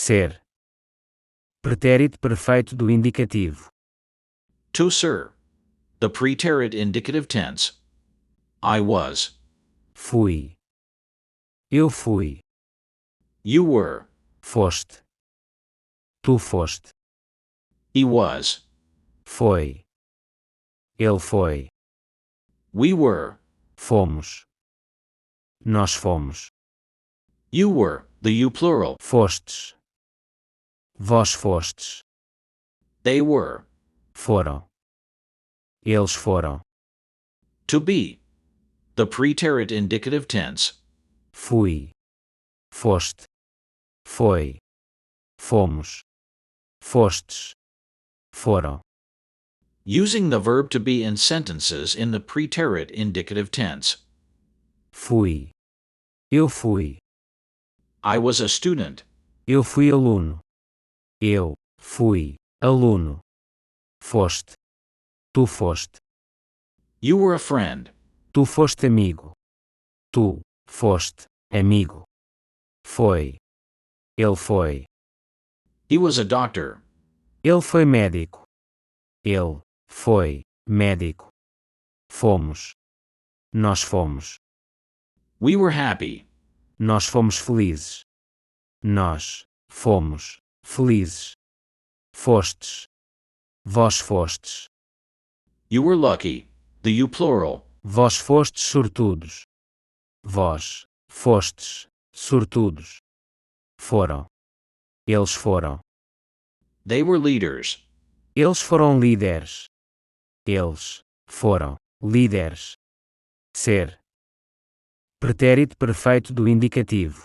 Ser. Pretérito perfeito do indicativo. To ser. The preterit indicative tense. I was. Fui. Eu fui. You were. Foste. Tu foste. He was. Foi. Ele foi. We were. Fomos. Nós fomos. You were, the you plural. Fostes. Vós fostes. They were. Foram. Eles foram. To be. The preterit indicative tense. Fui. Foste. Foi. Fomos. Fostes. Foram. Using the verb to be in sentences in the preterit indicative tense. Fui. Eu fui. I was a student. Eu fui aluno. Eu fui aluno. Foste. Tu foste. You were a friend. Tu foste amigo. Tu foste amigo. Foi. Ele foi. He was a doctor. Ele foi médico. Ele foi médico. Fomos. Nós fomos. We were happy. Nós fomos felizes. Nós fomos felizes. Fostes. Vós fostes. You were lucky. The you plural. Vós fostes sortudos. Vós fostes sortudos. Foram. Eles foram. They were leaders. Eles foram líderes. Eles foram líderes. Ser. Pretérito perfeito do indicativo.